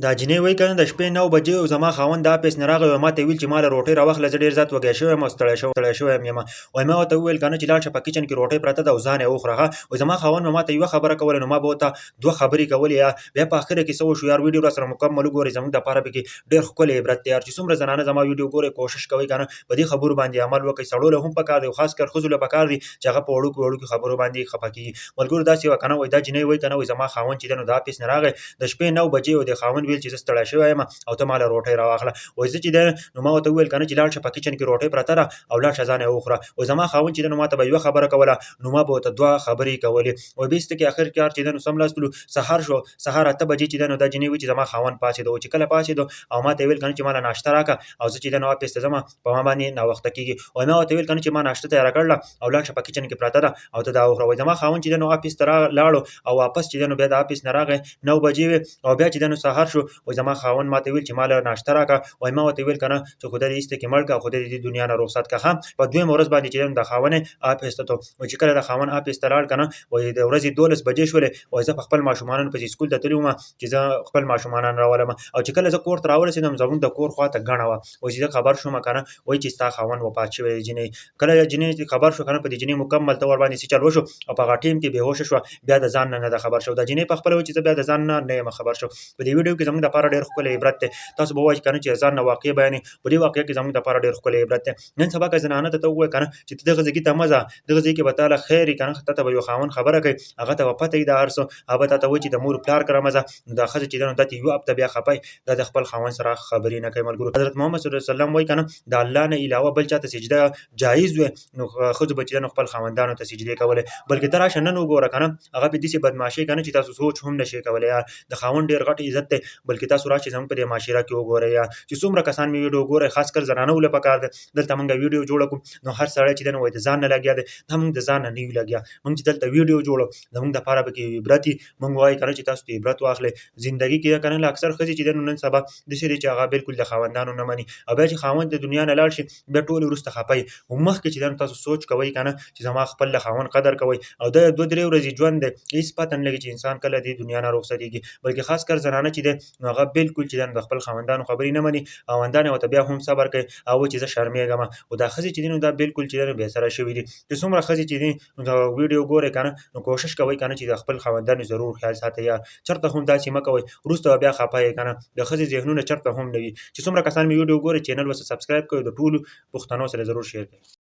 دا جینۍ وایي که نه د شپې 9 بجې و زما خاوند د اپس نه راغی او ما ته ویل چې ماله روټۍ راواخله زه ډېر زیات وږی شوی یم او ستړی شوی یم وایي ما ورته وویل که نه چې لاړ شه په کچن کې روټۍ پرته ده او ځان یې وخوره وایي زما خاوند به ما ته یوه خبره کوله نو ما به ورته دوه خبرې کولې بیا په اخره کې څه وشو یار ویډیو راسره مکمل وګورئ زموږ دپاره پکې ډېر ښکلی عبرت دی یار چې څومره زنانه زما ویډیو ګورئ کوشش کوئ که نه په دې خبرو باندې عمل وکړئ سړو له هم پکار دی او خاص کر ښځو له پکار دی چې هغه په وړوکو خبرو باندې خفه کېږي ملګرو داسې وه که نه وایي دا جینۍ وایي که نه وایي زما خاوند چې دی نو د اپس نه راغی د شپې 9 بجې و د خاوند ویل چې زه ستړی شوی یم او ته ماله روټۍ راواخله وایي زه چې دی نو ما ورته وویل که نه چې لاړ شه په کچن کې روټۍ پرته ده او لاړ شه ځان یې وخوره وایي زما خاوند چې دی نو ما ته به یوه خبره کوله نو ما به ورته دوه خبرې کولې وایي بیسته کې اخر کار چې دی نو څملاستلو سهار شو سهار 8 بجې چې دی نو دا جینۍ وایي چې زما خاوند پاڅېده او چې کله پاڅېدو او ما ته یې ویل که نه چې ماله ناشته راکړه او زه چې دی نو اپس ته ځمه په ما باندې ناوخته کېږي وایي ما ورته ویل که نه چې ما ناشته تیاره کړله او لاړ شه په کچن کې پرته ده او ته دا وخوره وایي زما خاوند چې دی نو اپس ته لاړو او واپس چې دی نو بیا د اپس نه راغی 9 بجې وې او بیا چې دی نو سهار شو وایي زما خاوند ما ته ویل چې ماله ناشته راکړه وایي ما ورته ویل که نه چې خدای دې ایسته کې مړ کړه خدای دې دنیا نه رخصت کړه په دویمه ورځ باندې چې دی نو د خاوند اپس ته وایي چې کله د خاوند اپس ته لاړ که نه وایي د ورځې 12 بجې شولې وایي زه په خپل ماشومانو پسې سکول ته تللی وم چې زه خپل ماشومان راولم او چې کله زه کور ته راورسېدم زموږ د کور خواته ګڼه وه وایي چې زه خبر شوم که نه وایي چې ستا خاوند وفات شوی دی جینۍ کله جینۍ خبر شو که نه په دې جینۍ مکمل طور باندې څه چل وشو او په هغه ټیم کې بېهوشه شوه بیا د ځان نه ده خبر شو دا جینۍ په خپله وایي چې زه بیا د ځان نه یم خبر شو په دې ویډیو کې زموږ دپاره ډېر ښکلی عبرت دی تاسو به ووایئ که نه چې ځان نه واقع بیانې په دې واقعه کې زموږ دپاره ډېر ښکلی عبرت دی نن سبا که زنانه ته ووایې که نه چې ته دغه ځای ته مه ځه دغه ځای کې به تاله خیر وي که نه تا ته به یو خاوند خبره کوي هغه ته به پته وي دا هر څه هغه به تا ته وایي چې د مور پلار کره مه ځه نو دا ښځه چې ده نو دا ته یوه هفته بیا خفه دا د خپل خاوند سره خبرې نه کوي ملګرو حضرت محمد صلی الله علیه وسلم وایي که نه د الله نه علاوه بل چاته سجده جایز وي نو ښځو به چې ده نو خپل خاوندانو ته سجدې کولې بلکې ته راشه نن وګوره که نه هغه په داسې بدماشۍ که نه چې تاسو سوچ هم نشئ کولی یار د خاوند ډېر غټ عزت دی بلکې تاسو راشئ زموږ په دې معاشره کې وګورئ یار چې څومره کسان مې ویډیو ګورئ خاص کر زنانو له پکار دی دلته موږ ویډیو جوړه کړو نو هر سړی چې دی نو وایي د ځان نه لګیا دی دا موږ د ځان نه یو لګیا موږ چې دلته ویډیو جوړو زموږ دپاره پکې عبرت وي موږ وایو که نه چې تاسو ته عبرت واخلئ زندګي کې که نه اکثر ښځې چې دی نو نن سبا داسې دی چې هغه بالکل د خاوندانو نه مني او بیا چې خاوند د دنیا نه لاړ شي بیا ټول وروسته خفه وي خو مخکې چې دی نو تاسو سوچ کوئ که نه چې زما خپل د خاوند قدر کوئ او د 2-3 ورځې ژوند دی هېڅ پته نه لګي چې انسان کله دې دنیا نه رخصتېږي بلکې خاص کر زنانه چې دی نو هغه بالکل چې دی د خپل خاوندانو خبرې نه مني خاوندان یې ورته بیا هم صبر کوي او وایي چې زه شرمېږم او دا ښځې چې دي نو دا بالکل چې دی نو بېسره شوي دي چې څومره ښځې چې دي نو د ویډیو ګورئ که نه نو کوشش کوئ که نه چې د خپل خاوندانو ضرور خیال ساتئ یار چېرته هم داسې مه کوئ وروسته به بیا خفه یې که نه د ښځې ذهنونه چېرته هم نه وي چې څومره کسان مې ویډیو ګورئ چینل ورسره سبسکرایب کړئ د ټولو پښتنو سره ضرور شیر کړئ